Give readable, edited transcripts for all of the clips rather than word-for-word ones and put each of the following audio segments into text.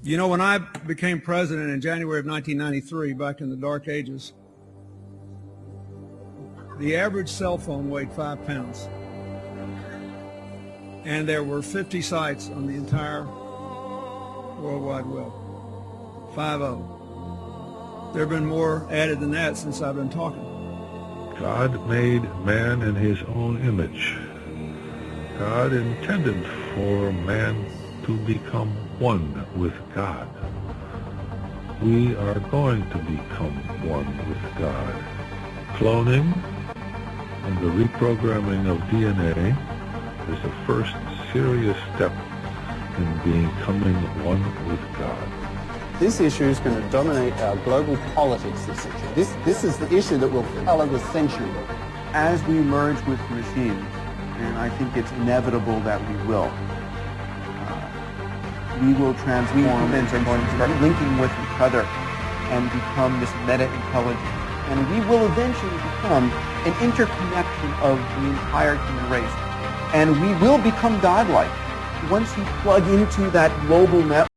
You know, when I became president in January of 1993, back in the dark ages, the average cell phone weighed 5 pounds. And there were 50 sites on the entire World Wide Web. 50. There have been more added than that since I've been talking. God made man in his own image. God intended for man to become one with God. We are going to become one with God. Cloning and the reprogramming of DNA is the first serious step in becoming one with God. This issue is going to dominate our global politics this century. This is the issue that will color the century. As we merge with machines, and I think it's inevitable that we will transform and are going to start linking with each other and become this meta-intelligence. And we will eventually become an interconnection of the entire human race. And we will become godlike once you plug into that global network.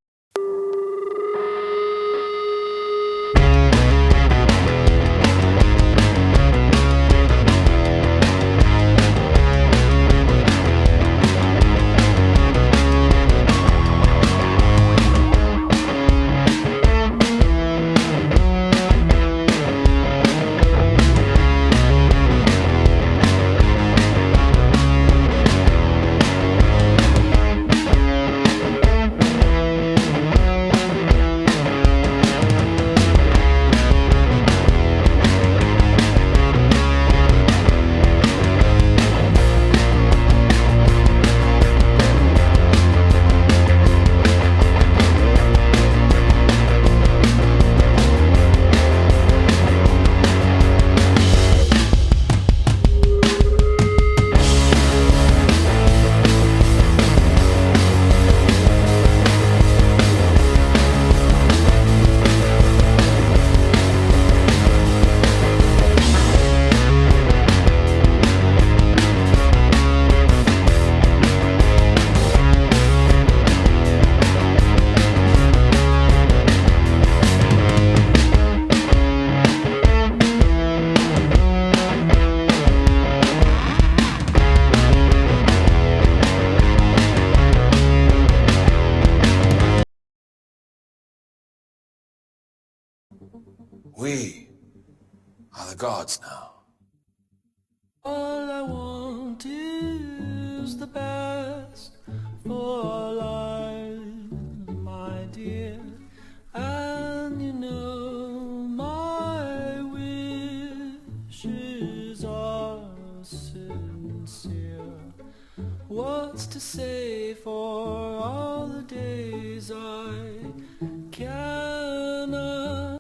We are the gods now. All I want is the best for life, my dear. And you know my wishes are sincere. What's to say for all the days I cannot.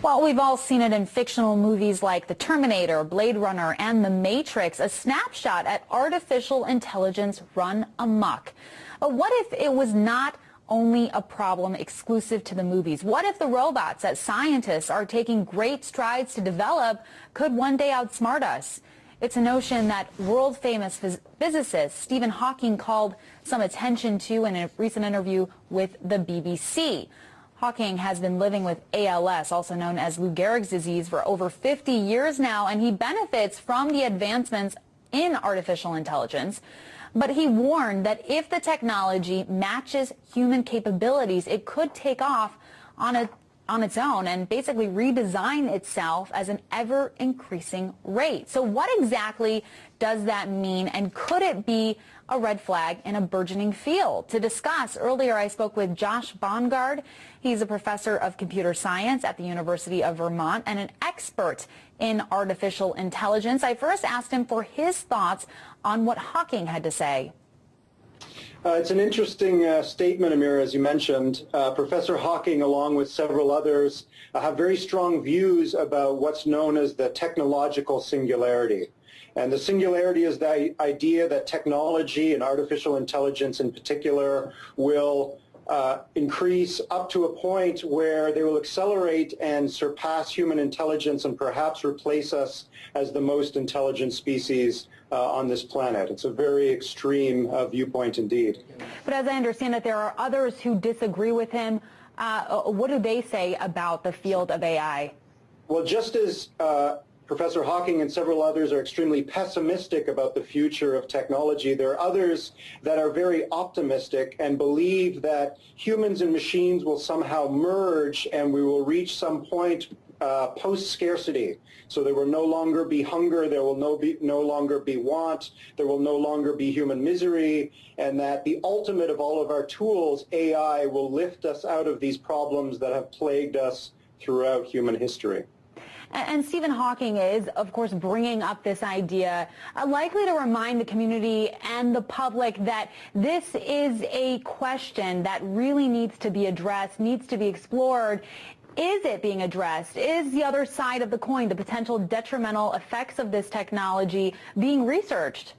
Well, we've all seen it in fictional movies like The Terminator, Blade Runner, and The Matrix, a snapshot at artificial intelligence run amok. But what if it was not only a problem exclusive to the movies? What if the robots that scientists are taking great strides to develop could one day outsmart us? It's a notion that world-famous physicist Stephen Hawking called some attention to in a recent interview with the BBC. Hawking has been living with ALS, also known as Lou Gehrig's disease, for over 50 years now, and he benefits from the advancements in artificial intelligence. But he warned that if the technology matches human capabilities, it could take off on its own and basically redesign itself as an ever-increasing rate. So what exactly does that mean, and could it be a red flag in a burgeoning field? To discuss, earlier I spoke with Josh Bongard. He's a professor of computer science at the University of Vermont and an expert in artificial intelligence. I first asked him for his thoughts on what Hawking had to say. It's an interesting statement, Amir, as you mentioned. Professor Hawking, along with several others, have very strong views about what's known as the technological singularity. And the singularity is the idea that technology and artificial intelligence in particular will increase up to a point where they will accelerate and surpass human intelligence and perhaps replace us as the most intelligent species on this planet. It's a very extreme viewpoint indeed. But as I understand it, there are others who disagree with him. What do they say about the field of AI? Well, just as Professor Hawking and several others are extremely pessimistic about the future of technology, there are others that are very optimistic and believe that humans and machines will somehow merge and we will reach some point post-scarcity. So there will no longer be hunger, there will no longer be want, there will no longer be human misery, and that the ultimate of all of our tools, AI, will lift us out of these problems that have plagued us throughout human history. And Stephen Hawking is, of course, bringing up this idea, likely to remind the community and the public that this is a question that really needs to be addressed, needs to be explored. Is it being addressed? Is the other side of the coin, the potential detrimental effects of this technology, being researched?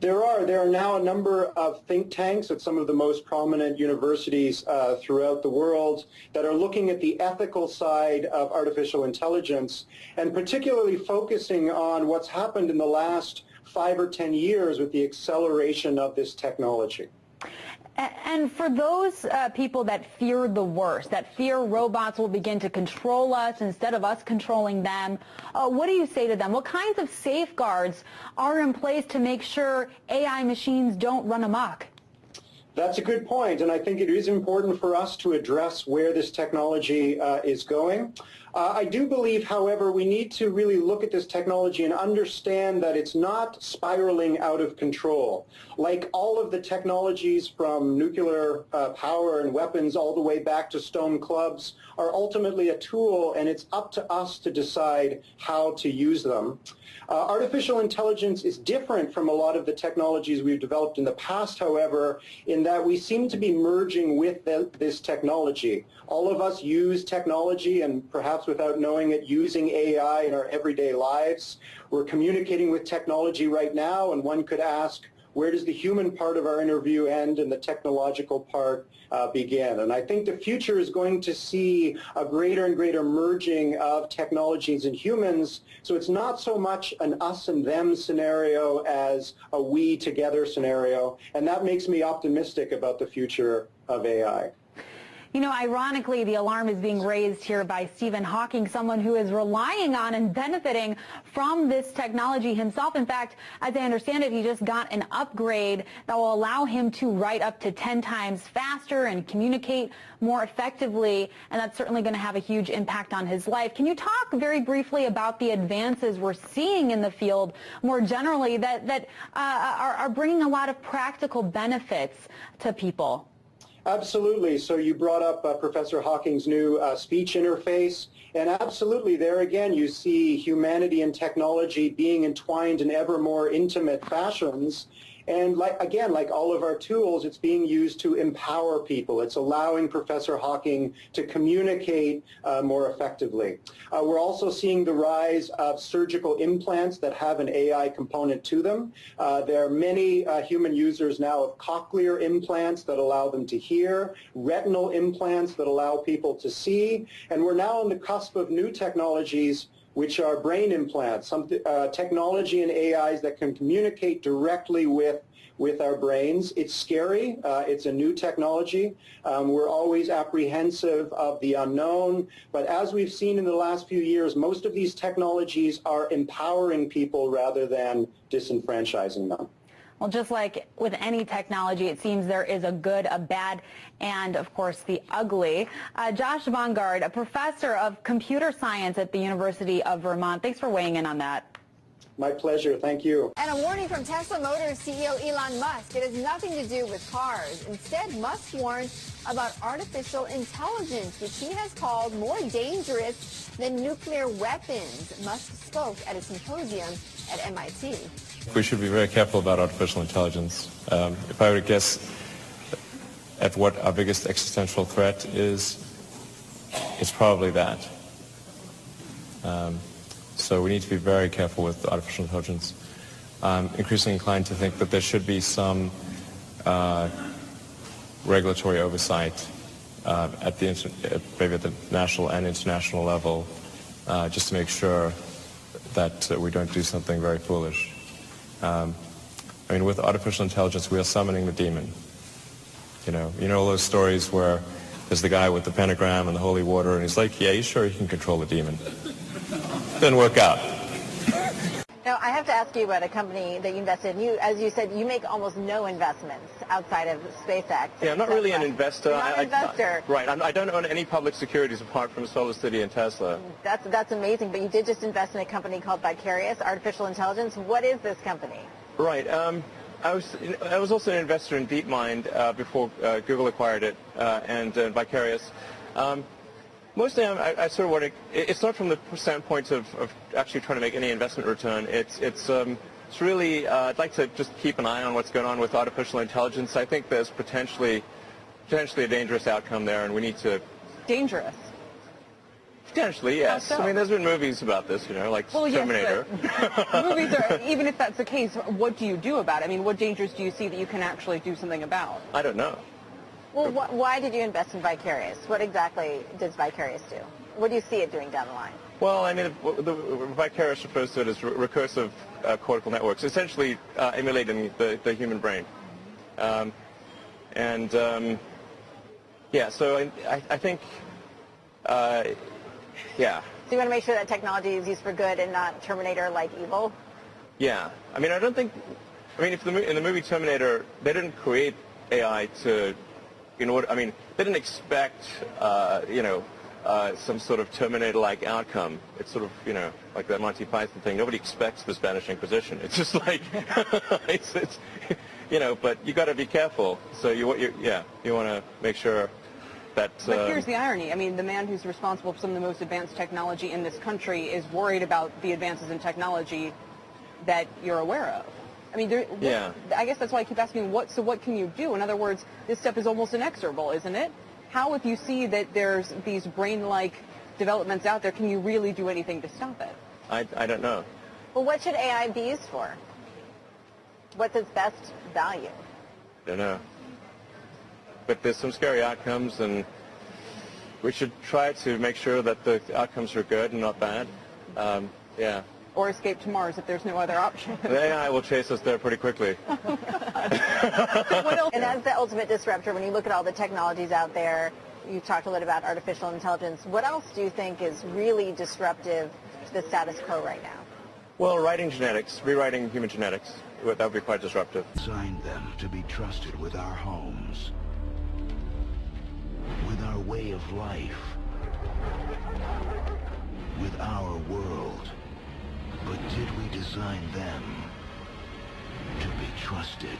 There are now a number of think tanks at some of the most prominent universities throughout the world that are looking at the ethical side of artificial intelligence and particularly focusing on what's happened in the last 5 or 10 years with the acceleration of this technology. And for those people that fear the worst, that fear robots will begin to control us instead of us controlling them, what do you say to them? What kinds of safeguards are in place to make sure AI machines don't run amok? That's a good point, and I think it is important for us to address where this technology is going. I do believe, however, we need to really look at this technology and understand that it's not spiraling out of control. Like all of the technologies from nuclear power and weapons all the way back to stone clubs are ultimately a tool, and it's up to us to decide how to use them. Artificial intelligence is different from a lot of the technologies we've developed in the past, however, in that we seem to be merging with this technology. All of us use technology and perhaps without knowing it, using AI in our everyday lives. We're communicating with technology right now, and one could ask, where does the human part of our interview end and the technological part begin? And I think the future is going to see a greater and greater merging of technologies and humans. So it's not so much an us and them scenario as a we together scenario. And that makes me optimistic about the future of AI. You know, ironically, the alarm is being raised here by Stephen Hawking, someone who is relying on and benefiting from this technology himself. In fact, as I understand it, he just got an upgrade that will allow him to write up to 10 times faster and communicate more effectively, and that's certainly going to have a huge impact on his life. Can you talk very briefly about the advances we're seeing in the field more generally that are bringing a lot of practical benefits to people? Absolutely. So you brought up Professor Hawking's new speech interface, and absolutely there again you see humanity and technology being entwined in ever more intimate fashions. And like all of our tools, it's being used to empower people. It's allowing Professor Hawking to communicate more effectively. We're also seeing the rise of surgical implants that have an AI component to them. There are many human users now of cochlear implants that allow them to hear, retinal implants that allow people to see, and we're now on the cusp of new technologies which are brain implants, some technology and AIs that can communicate directly with our brains. It's scary. It's a new technology. We're always apprehensive of the unknown. But as we've seen in the last few years, most of these technologies are empowering people rather than disenfranchising them. Well, just like with any technology, it seems there is a good, a bad, and, of course, the ugly. Josh Bongard, a professor of computer science at the University of Vermont. Thanks for weighing in on that. My pleasure. Thank you. And a warning from Tesla Motors CEO Elon Musk. It has nothing to do with cars. Instead, Musk warned about artificial intelligence, which he has called more dangerous than nuclear weapons. Musk spoke at a symposium at MIT. We should be very careful about artificial intelligence. If I were to guess at what our biggest existential threat is, it's probably that. So we need to be very careful with artificial intelligence. I'm increasingly inclined to think that there should be some regulatory oversight maybe at the national and international level, just to make sure that we don't do something very foolish. I mean, with artificial intelligence, we are summoning the demon. You know all those stories where there's the guy with the pentagram and the holy water, and he's like, yeah, you sure you can control the demon? Didn't work out. Now, I have to ask you about a company that you invested in. As you said, you make almost no investments outside of SpaceX. Yeah, I'm not really an investor. You're not an investor. Right. I don't own any public securities apart from SolarCity and Tesla. That's amazing, but you did just invest in a company called Vicarious Artificial Intelligence. What is this company? Right. I was also an investor in DeepMind before Google acquired it, and Vicarious. Mostly, I sort of want to. It's not from the standpoint of actually trying to make any investment return. It's really. I'd like to just keep an eye on what's going on with artificial intelligence. I think there's potentially a dangerous outcome there, and we need to. Dangerous. Potentially, yes. How so? I mean, there's been movies about this, like Terminator. Yes, movies are. Even if that's the case, what do you do about it? I mean, what dangers do you see that you can actually do something about? I don't know. Well, why did you invest in Vicarious? What exactly does Vicarious do? What do you see it doing down the line? Well, I mean, the Vicarious refers to it as recursive cortical networks, essentially emulating the human brain. Yeah, so I think, yeah. So you want to make sure that technology is used for good and not Terminator-like evil? Yeah. I mean, if in the movie Terminator, they didn't create AI to... they didn't expect, some sort of Terminator-like outcome. It's sort of, like that Monty Python thing. Nobody expects the Spanish Inquisition. It's just like, but you got to be careful. So you want to make sure that. But here's the irony. I mean, the man who's responsible for some of the most advanced technology in this country is worried about the advances in technology that you're aware of. I mean, I guess that's why I keep asking, what can you do? In other words, this stuff is almost inexorable, isn't it? How, if you see that there's these brain-like developments out there, can you really do anything to stop it? I don't know. Well, what should AI be used for? What's its best value? I don't know. But there's some scary outcomes, and we should try to make sure that the outcomes are good and not bad. Yeah. Or escape to Mars if there's no other option. The AI will chase us there pretty quickly. And as the ultimate disruptor, when you look at all the technologies out there, you talked a little about artificial intelligence. What else do you think is really disruptive to the status quo right now? Well, rewriting human genetics, that would be quite disruptive. Designed them to be trusted with our homes, with our way of life, with our world. But did we design them to be trusted?